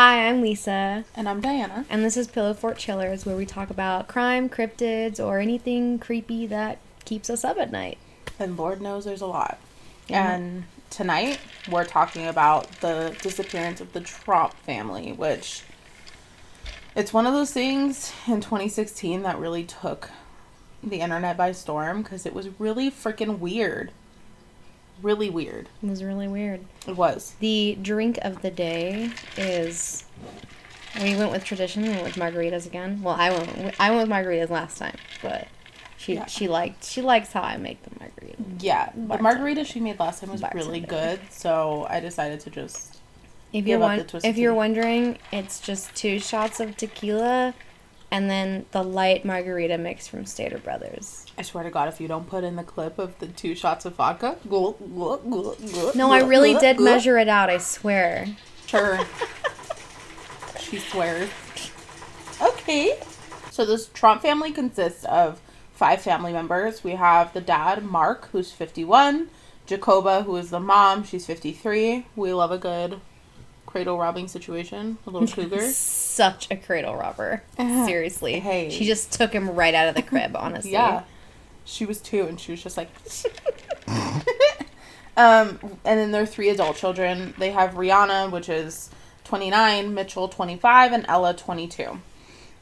Hi, I'm Lisa. And I'm Diana. And this is Pillow Fort Chillers, where we talk about crime, cryptids, or anything creepy that keeps us up at night. And Lord knows there's a lot. Yeah. And tonight we're talking about the disappearance of the Tromp family, which it's one of those things in 2016 that really took the internet by storm because it was really freaking weird. Really weird. It was really weird. It was. The drink of the day is... We went with tradition. We went with margaritas again. Well, I went with margaritas last time, but she likes how I make the margaritas. Yeah, the margarita she made last time was really good, so I decided to just If you're wondering, it's just 2 shots of tequila and then the light margarita mix from Stater Brothers. I swear to God, if you don't put in the clip of the 2 shots of vodka, no, I really did measure it out, I swear. Sure. She swears. Okay. So this Trump family consists of 5 family members. We have the dad, Mark, who's 51. Jacoba, who is the mom, she's 53. We love a good cradle robbing situation. A little cougar. Such a cradle robber. Seriously. Hey. She just took him right out of the crib, honestly. Yeah. She was 2 and she was just like... And then there are 3 adult children. They have Rihanna, which is 29, Mitchell, 25, and Ella, 22.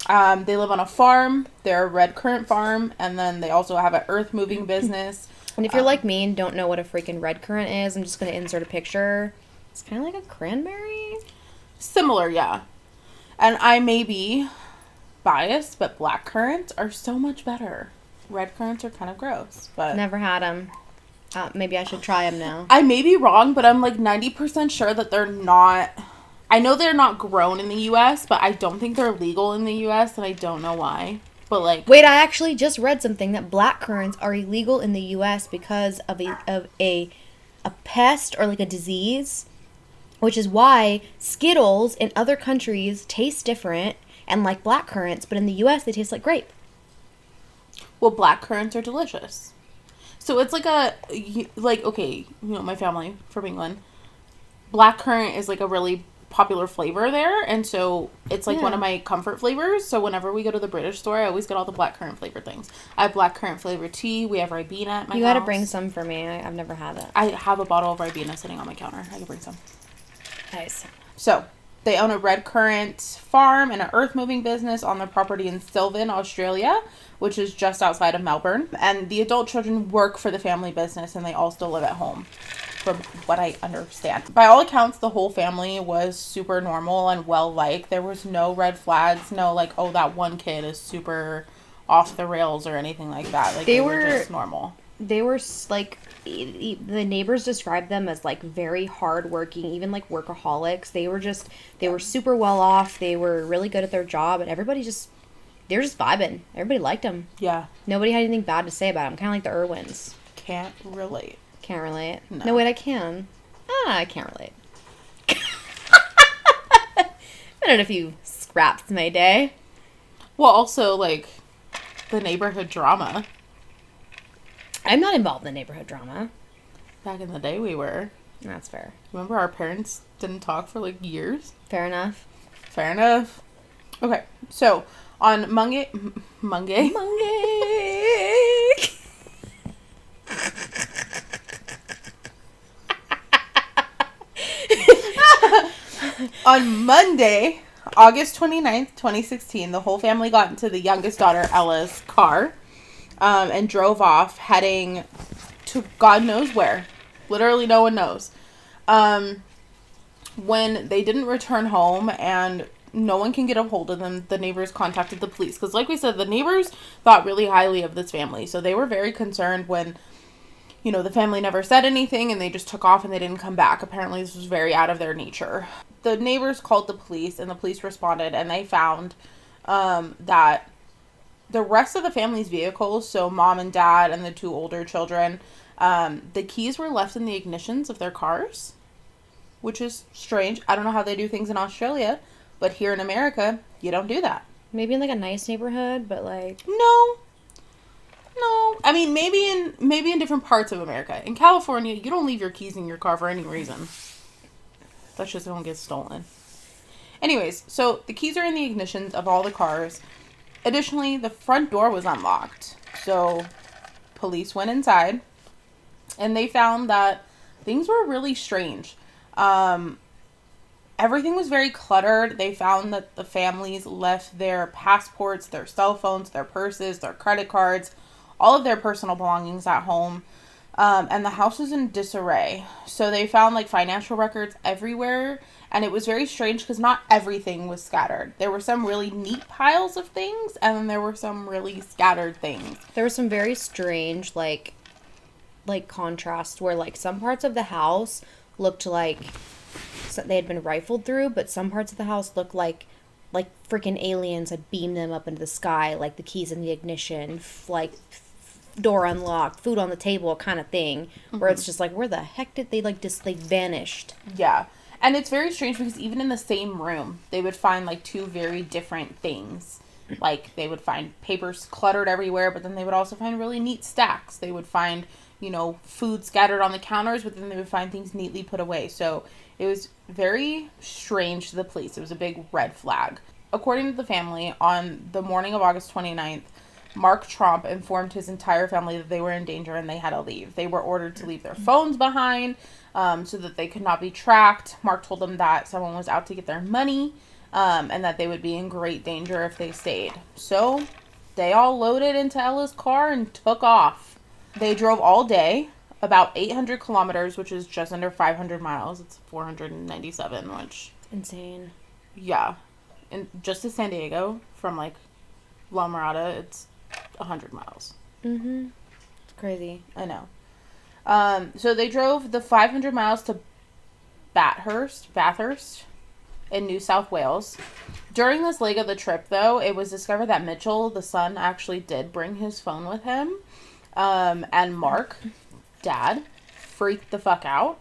They live on a farm. They're a red currant farm, and then they also have an earth-moving business. And if you're like me and don't know what a freaking red currant is, I'm just going to insert a picture. It's kind of like a cranberry. Similar, yeah. And I may be biased, but black currants are so much better. Red currants are kind of gross, but... Never had them. Maybe I should try them now. I may be wrong, but I'm like 90% sure that they're not... I know they're not grown in the U.S., but I don't think they're legal in the U.S., and I don't know why. But like... Wait, I actually just read something that black currants are illegal in the U.S. because of a pest or like a disease, which is why Skittles in other countries taste different and like black currants, but in the U.S. they taste like grape. Well, black currants are delicious. So it's like okay, you know, my family from England, black currant is like a really popular flavor there, and so it's like one of my comfort flavors. So whenever we go to the British store, I always get all the black currant flavored things. I have black currant flavored tea. We have Ribena at my house. You gotta bring some for me. I've never had it. I have a bottle of Ribena sitting on my counter. I can bring some. Nice. So they own a red currant farm and an earth moving business on their property in Sylvan, Australia, which is just outside of Melbourne. And the adult children work for the family business, and they all still live at home, from what I understand. By all accounts, the whole family was super normal and well-liked. There was no red flags, no like, oh, that one kid is super off the rails or anything like that. Like, they were just normal. They were like, the neighbors described them as like very hardworking, even like workaholics. They were super well off. They were really good at their job, and they were just vibing. Everybody liked them. Yeah. Nobody had anything bad to say about them. Kind of like the Irwins. Can't relate. Can't relate. No, wait, I can. I can't relate. I don't know if you scrapped my day. Well, also, like, the neighborhood drama. I'm not involved in the neighborhood drama. Back in the day, we were. That's fair. Remember our parents didn't talk for, like, years? Fair enough. Fair enough. Okay, so, on Monday... On Monday, August 29th, 2016, the whole family got into the youngest daughter, Ella's, car and drove off, heading to God knows where. Literally no one knows. When they didn't return home and no one can get a hold of them, the neighbors contacted the police. Because like we said, the neighbors thought really highly of this family. So they were very concerned when... You know, the family never said anything and they just took off and they didn't come back. Apparently this was very out of their nature. The neighbors called the police and the police responded, and they found that the rest of the family's vehicles, so mom and dad and the 2 older children, the keys were left in the ignitions of their cars, which is strange. I don't know how they do things in Australia, but here in America, you don't do that. Maybe in like a nice neighborhood, but like... No. I mean, maybe in different parts of America. In California, you don't leave your keys in your car for any reason. That's just going to get stolen. Anyways, so the keys are in the ignitions of all the cars. Additionally, the front door was unlocked. So police went inside and they found that things were really strange. Everything was very cluttered. They found that the families left their passports, their cell phones, their purses, their credit cards, all of their personal belongings at home. And the house was in disarray. So they found like financial records everywhere. And it was very strange because not everything was scattered. There were some really neat piles of things, and then there were some really scattered things. There was some very strange, like contrast where, like, some parts of the house looked like they had been rifled through, but some parts of the house looked like freaking aliens had beamed them up into the sky, like the keys in the ignition, door unlocked, food on the table kind of thing, where it's just like, where the heck did they, like, just, they vanished? Yeah. And it's very strange because even in the same room, they would find, like, two very different things. Like, they would find papers cluttered everywhere, but then they would also find really neat stacks. They would find, you know, food scattered on the counters, but then they would find things neatly put away. So it was very strange to the police. It was a big red flag. According to the family, on the morning of August 29th, Mark Tromp informed his entire family that they were in danger and they had to leave. They were ordered to leave their phones behind so that they could not be tracked. Mark told them that someone was out to get their money and that they would be in great danger if they stayed. So they all loaded into Ella's car and took off. They drove all day, about 800 kilometers, which is just under 500 miles. It's 497, which... Insane. Yeah. And just to San Diego, from, like, La Mirada, it's 100 miles. Mm-hmm. It's crazy. I know. So they drove the 500 miles to Bathurst in New South Wales. During this leg of the trip, though, it was discovered that Mitchell, the son, actually did bring his phone with him. And Mark, dad, freaked the fuck out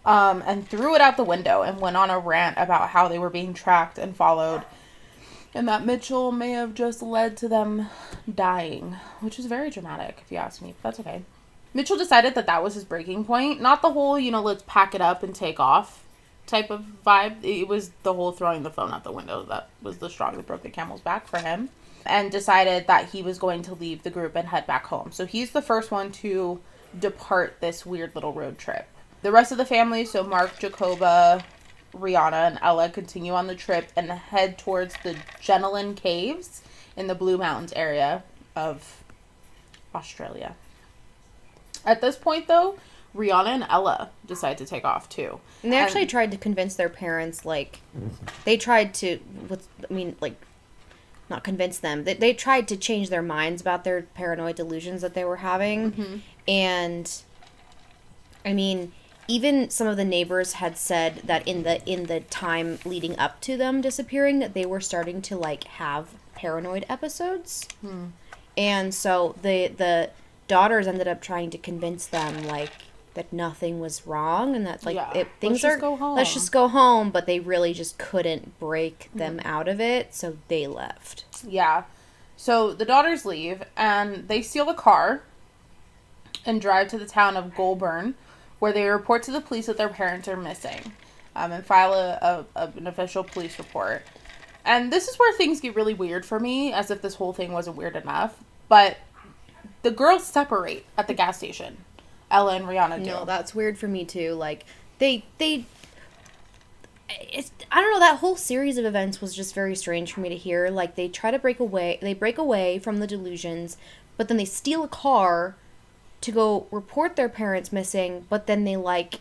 and threw it out the window and went on a rant about how they were being tracked and followed. And that Mitchell may have just led to them dying, which is very dramatic, if you ask me. But that's okay. Mitchell decided that that was his breaking point. Not the whole, you know, let's pack it up and take off type of vibe. It was the whole throwing the phone out the window that was the straw that broke the camel's back for him. And decided that he was going to leave the group and head back home. So he's the first one to depart this weird little road trip. The rest of the family, so Mark, Jacoba, Rihanna, and Ella, continue on the trip and head towards the Jenolan Caves in the Blue Mountains area of Australia. At this point, though, Rihanna and Ella decide to take off, too. And they actually tried to convince their parents, like, they tried to, not convince them. They tried to change their minds about their paranoid delusions that they were having. Mm-hmm. And, I mean, even some of the neighbors had said that in the time leading up to them disappearing, that they were starting to, like, have paranoid episodes. And so the daughters ended up trying to convince them, like, that nothing was wrong and that, like, let's just go home, but they really just couldn't break them out of it, so they left. Yeah. So the daughters leave and they steal the car and drive to the town of Goulburn, where they report to the police that their parents are missing, and file an official police report. And this is where things get really weird for me, as if this whole thing wasn't weird enough. But the girls separate at the gas station. Ella and Rihanna do. No, that's weird for me too. Like, I don't know, that whole series of events was just very strange for me to hear. Like, they break away from the delusions, but then they steal a car to go report their parents missing, but then they, like,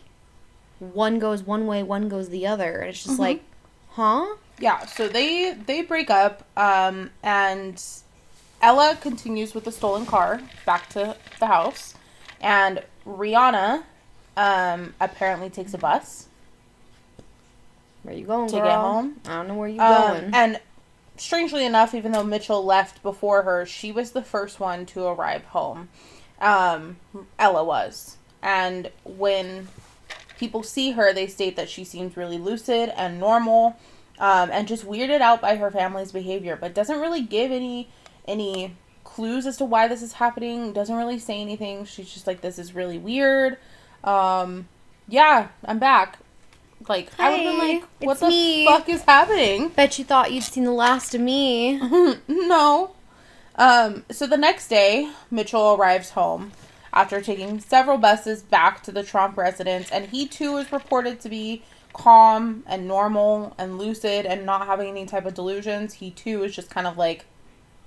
one goes one way, one goes the other, and it's just like, huh? Yeah, so they break up, and Ella continues with the stolen car back to the house, and Rihanna apparently takes a bus. Where you going, to girl? Get home. I don't know where you going. And strangely enough, even though Mitchell left before her, she was the first one to arrive home. Ella was. And when people see her, they state that she seems really lucid and normal, and just weirded out by her family's behavior, but doesn't really give any clues as to why this is happening. Doesn't really say anything. She's just like, this is really weird. Yeah, I'm back. Like, Hi, I would have been like, what it's the me. fuck is happening? Bet you thought you'd seen the last of me. No. So the next day, Mitchell arrives home after taking several buses back to the Tromp residence, and he too is reported to be calm and normal and lucid and not having any type of delusions. He too is just kind of like,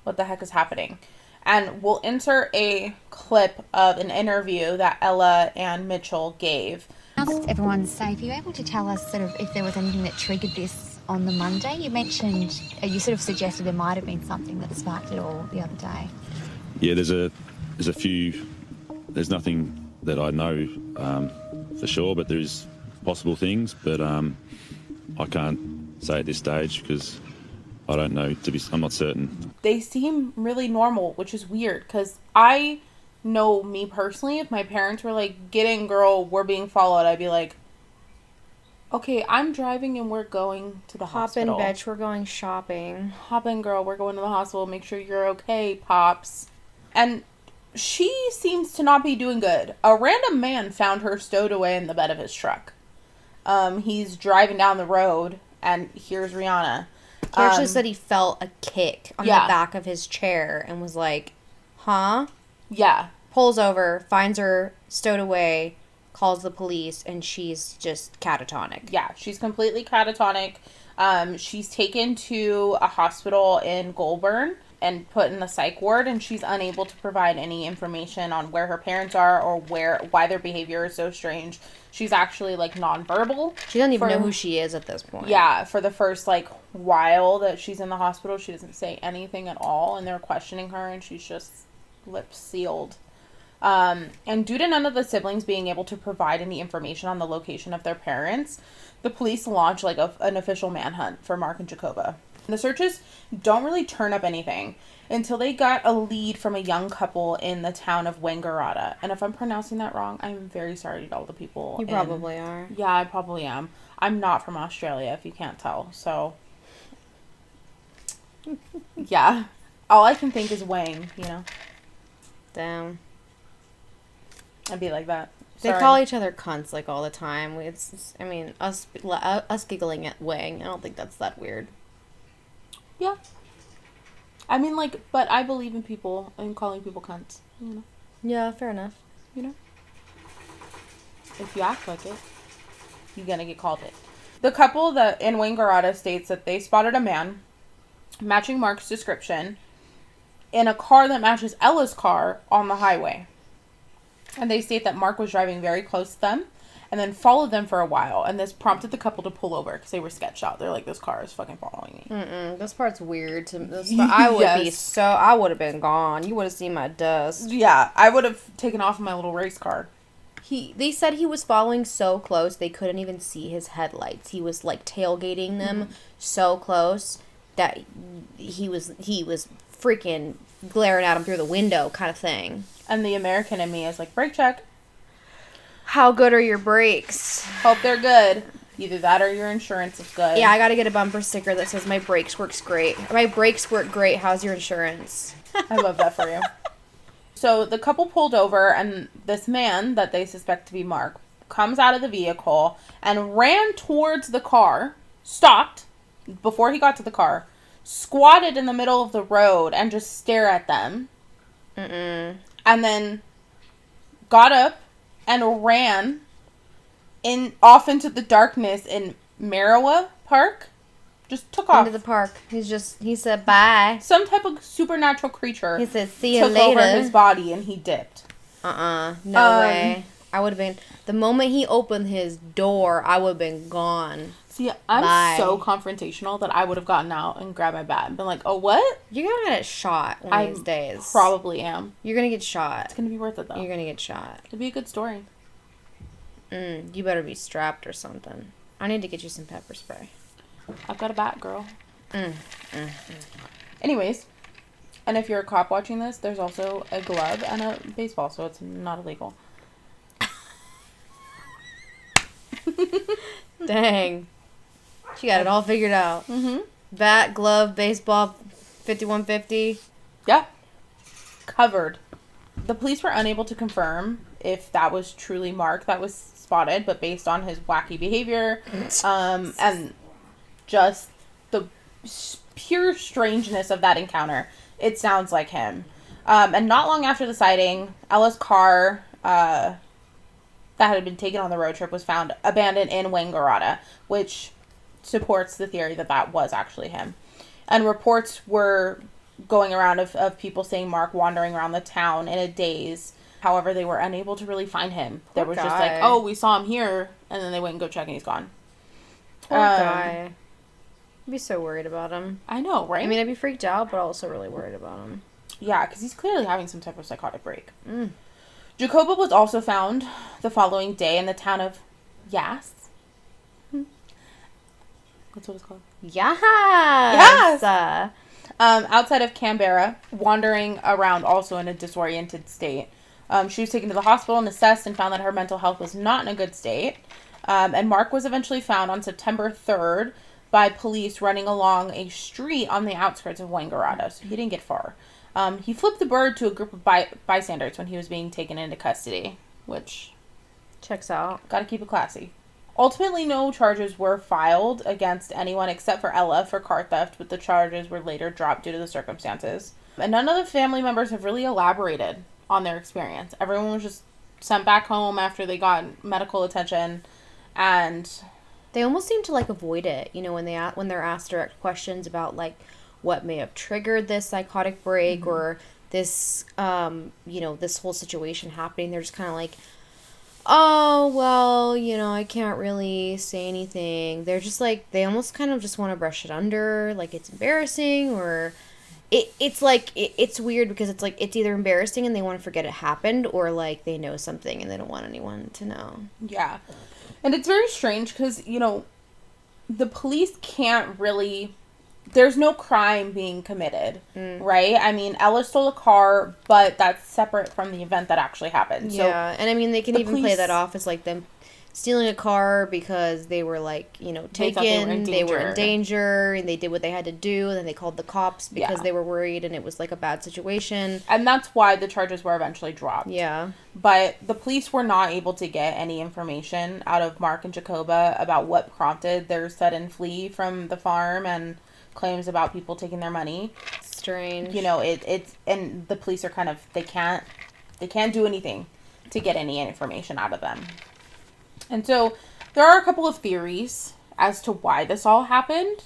what the heck is happening? And we'll insert a clip of an interview that Ella and Mitchell gave. Whilst everyone's safe, are you able to tell us sort of if there was anything that triggered this on the Monday? You mentioned, you sort of suggested there might have been something that sparked it all the other day. Yeah, there's a few. There's nothing that I know for sure, but there's possible things. But I can't say at this stage because I don't know. I'm not certain. They seem really normal, which is weird because I know me personally. If my parents were like, "Get in, girl, we're being followed," I'd be like, "Okay, I'm driving and we're going to the hospital. Hop in, bitch. We're going shopping. Hop in, girl. We're going to the hospital. Make sure you're okay, pops." And she seems to not be doing good. A random man found her stowed away in the bed of his truck. He's driving down the road, and here's Rihanna. He actually said he felt a kick on the back of his chair and was like, huh? Yeah. Pulls over, finds her stowed away, calls the police, and she's just catatonic. Yeah, she's completely catatonic. She's taken to a hospital in Goulburn and put in the psych ward, and she's unable to provide any information on where her parents are or why their behavior is so strange. She's actually like nonverbal. She doesn't even know who she is at this point. Yeah, for the first like while that she's in the hospital, she doesn't say anything at all, and they're questioning her, and she's just lips sealed. And due to none of the siblings being able to provide any information on the location of their parents, the police launched like an official manhunt for Mark and Jacoba. The searches don't really turn up anything until they got a lead from a young couple in the town of Wangaratta. And if I'm pronouncing that wrong, I'm very sorry to all the people. You probably are. Yeah, I probably am. I'm not from Australia, if you can't tell. So, yeah. All I can think is Wang, you know? Damn. I'd be like that. They Sorry. call each other cunts like all the time. I mean, us giggling at Wang, I don't think that's that weird. Yeah. I mean, like, but I believe in people and calling people cunts, you know? Yeah, fair enough. You know? If you act like it, you're gonna get called it. The couple that in Wangaratta states that they spotted a man matching Mark's description in a car that matches Ella's car on the highway. And they state that Mark was driving very close to them and then followed them for a while. And this prompted the couple to pull over because they were sketched out. They're like, this car is fucking following me. This part's weird. I would have been gone. You would have seen my dust. Yeah, I would have taken off in my little race car. They said he was following so close they couldn't even see his headlights. He was like tailgating them so close that he was freaking glaring at him through the window kind of thing. And the American in me is like, brake check. How good are your brakes? Hope they're good. Either that or your insurance is good. Yeah, I gotta get a bumper sticker that says my brakes works great. My brakes work great. How's your insurance? I love that for you. So the couple pulled over, and this man that they suspect to be Mark comes out of the vehicle and ran towards the car, stopped before he got to the car, squatted in the middle of the road and just stare at them. And then got up and ran off into the darkness in Marawa Park. Just took off. Into the park. He said bye. Some type of supernatural creature. He said see you later. Took over his body and he dipped. No way. I would have been, the moment he opened his door, I would have been gone. See, I'm so confrontational that I would have gotten out and grabbed my bat and been like, oh, what? You're going to get shot one of these days. Probably am. You're going to get shot. It's going to be worth it, though. You're going to get shot. It'd be a good story. You better be strapped or something. I need to get you some pepper spray. I've got a bat, girl. Anyways, and if you're a cop watching this, there's also a glove and a baseball, so it's not illegal. Dang. She got it all figured out. Bat, glove, baseball, 5150. Yeah. Covered. The police were unable to confirm if that was truly Mark that was spotted, but based on his wacky behavior, and just the pure strangeness of that encounter, it sounds like him. And not long after the sighting, Ella's car that had been taken on the road trip was found abandoned in Wangaratta, which supports the theory that that was actually him. And reports were going around of people saying Mark wandering around the town in a daze. However, they were unable to really find him. There was just like, oh, we saw him here, and then they went and go check, and he's gone. Poor guy. I'd be so worried about him. I know, right? I mean, I'd be freaked out, but also really worried about him. Yeah, because he's clearly having some type of psychotic break. Jacoba was also found the following day in the town of Yass. That's what it's called. Yes! Outside of Canberra, wandering around also in a disoriented state. She was taken to the hospital and assessed and found that her mental health was not in a good state. And Mark was eventually found on September 3rd by police running along a street on the outskirts of Wangaratta, so he didn't get far. He flipped the bird to a group of bystanders when he was being taken into custody, which... checks out. Gotta keep it classy. Ultimately, no charges were filed against anyone except for Ella for car theft, but the charges were later dropped due to the circumstances. And none of the family members have really elaborated on their experience. Everyone was just sent back home after they got medical attention, and... they almost seem to, like, avoid it, you know, when they're asked direct questions about, like, what may have triggered this psychotic break or this, you know, this whole situation happening. They're just kind of like, oh, well, you know, I can't really say anything. They're just like, they almost kind of just want to brush it under, like it's embarrassing, or it's like, it's weird because it's like, it's either embarrassing and they want to forget it happened, or like they know something and they don't want anyone to know. Yeah. And it's very strange because, you know, the police can't really... there's no crime being committed, right? I mean, Ella stole a car, but that's separate from the event that actually happened. Yeah, and I mean, they can even play that off as, like, them stealing a car because they were, like, you know, taken, they were in danger, and they did what they had to do, and then they called the cops because they were worried, and it was, like, a bad situation. And that's why the charges were eventually dropped. Yeah. But the police were not able to get any information out of Mark and Jacoba about what prompted their sudden flee from the farm and claims about people taking their money. Strange. You know, it's and the police are kind of they can't do anything to get any information out of them. And so there are a couple of theories as to why this all happened.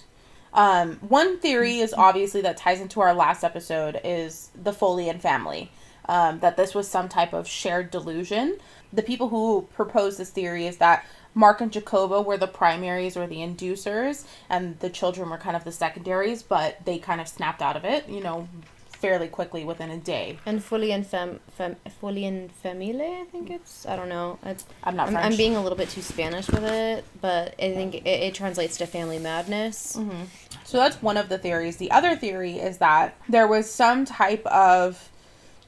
One theory is obviously that ties into our last episode is the Folian family. That this was some type of shared delusion. The people who proposed this theory is that Mark and Jacoba were the primaries or the inducers, and the children were kind of the secondaries, but they kind of snapped out of it, you know, fairly quickly within a day. And Folian family, I think it's, I don't know. I'm not French. I'm being a little bit too Spanish with it, but I think it translates to family madness. Mm-hmm. So that's one of the theories. The other theory is that there was some type of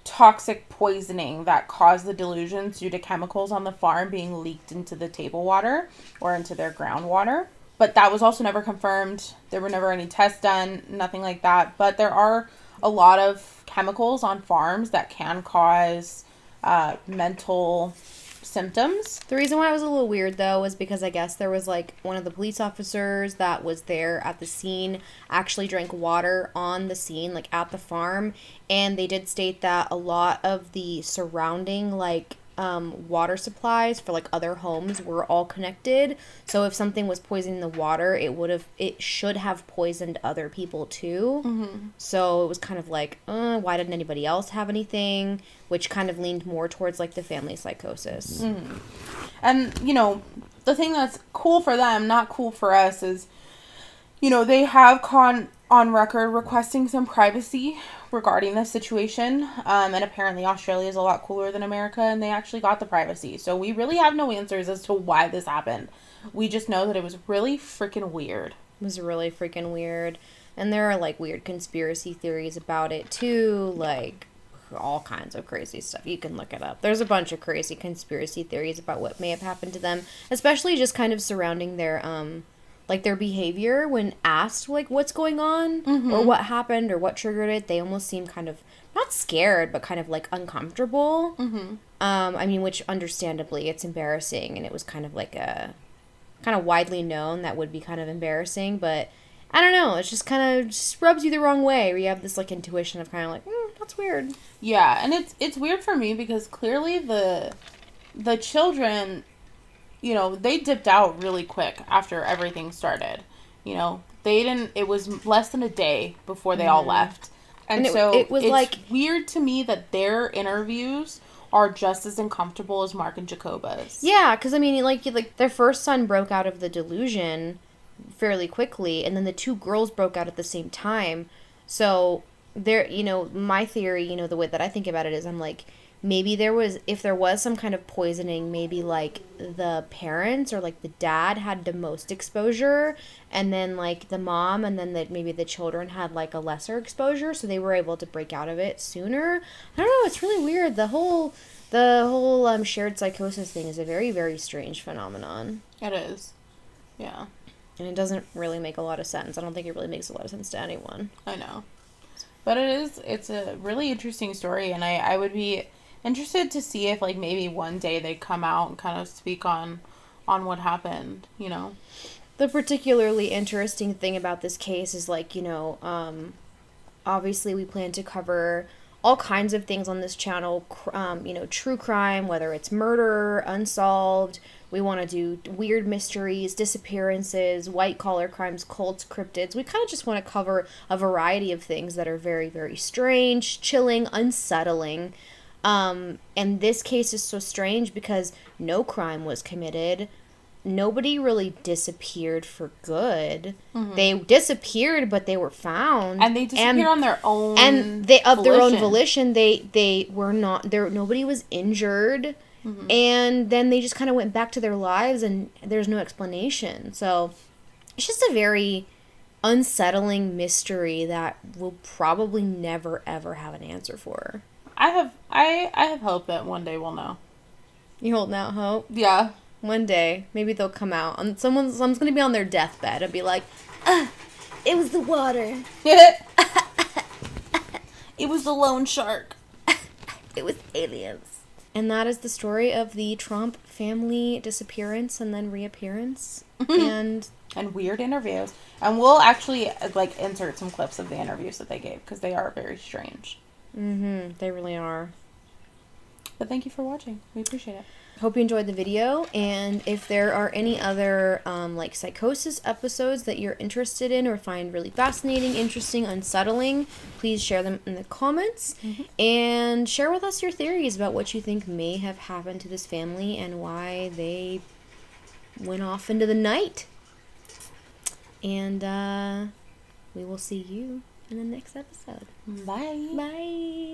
toxic poisoning that caused the delusions due to chemicals on the farm being leaked into the table water or into their groundwater. But that was also never confirmed. There were never any tests done, nothing like that. But there are a lot of chemicals on farms that can cause mental symptoms. The reason why it was a little weird, though, was because I guess there was, like, one of the police officers that was there at the scene actually drank water on the scene, like, at the farm, and they did state that a lot of the surrounding, like, water supplies for, like, other homes were all connected, so if something was poisoning the water, it should have poisoned other people, too. Mm-hmm. So it was kind of like, why didn't anybody else have anything? Which kind of leaned more towards, like, the family psychosis. Mm-hmm. And, you know, the thing that's cool for them, not cool for us, is, you know, they have gone on record requesting some privacy regarding this situation. And apparently Australia is a lot cooler than America, and they actually got the privacy. So we really have no answers as to why this happened. We just know that it was really freaking weird. It was really freaking weird. And there are, like, weird conspiracy theories about it, too. Like, all kinds of crazy stuff. You can look it up. There's a bunch of crazy conspiracy theories about what may have happened to them, especially just kind of surrounding their like their behavior when asked like what's going on Mm-hmm. or what happened or what triggered it. They almost seem kind of not scared, but kind of like uncomfortable. Mm-hmm. I mean, which understandably it's embarrassing, and it was kind of like a kind of widely known that would be kind of embarrassing, but I don't know. It's just kind of just rubs you the wrong way. Where you have this like intuition of kind of like, that's weird. Yeah, and it's weird for me because clearly the children, you know, they dipped out really quick after everything started. You know, they didn't. It was less than a day before they all left, and so it was it's like weird to me that their interviews are just as uncomfortable as Mark and Jacoba's. yeah, because I mean, like their first son broke out of the delusion fairly quickly, and then the two girls broke out at the same time. So there, you know, my theory, you know, the way that I think about it is, I'm like, maybe if there was some kind of poisoning, maybe like the parents or like the dad had the most exposure, and then like the mom, and then that maybe the children had like a lesser exposure, so they were able to break out of it sooner. I don't know. It's really weird. The whole shared psychosis thing is a very, very strange phenomenon. It is. Yeah. And it doesn't really make a lot of sense. I don't think it really makes a lot of sense to anyone. I know. But it's a really interesting story, and I would be interested to see if, like, maybe one day they come out and kind of speak on what happened, you know? The particularly interesting thing about this case is, like, you know, obviously we plan to cover all kinds of things on this channel, you know, true crime, whether it's murder, unsolved. We want to do weird mysteries, disappearances, white-collar crimes, cults, cryptids. We kind of just want to cover a variety of things that are very, very strange, chilling, unsettling. And this case is so strange because no crime was committed. Nobody really disappeared for good. Mm-hmm. They disappeared, but they were found. And they disappeared on their own and they of their own volition. They were not there. Nobody was injured. Mm-hmm. And then they just kind of went back to their lives, and there's no explanation. So it's just a very unsettling mystery that we'll probably never ever have an answer for. I have hope that one day we'll know. You holding out hope? Yeah. One day, maybe they'll come out, and someone's gonna be on their deathbed and be like, "It was the water. It was the loan shark. It was aliens." And that is the story of the Tromp family disappearance and then reappearance. and weird interviews. And we'll actually, like, insert some clips of the interviews that they gave, because they are very strange. Mm-hmm. They really are. But thank you for watching. We appreciate it. Hope you enjoyed the video, and if there are any other like psychosis episodes that you're interested in or find really fascinating, interesting, unsettling, please share them in the comments. Mm-hmm. And share with us your theories about what you think may have happened to this family and why they went off into the night. And we will see you in the next episode. Bye. Bye.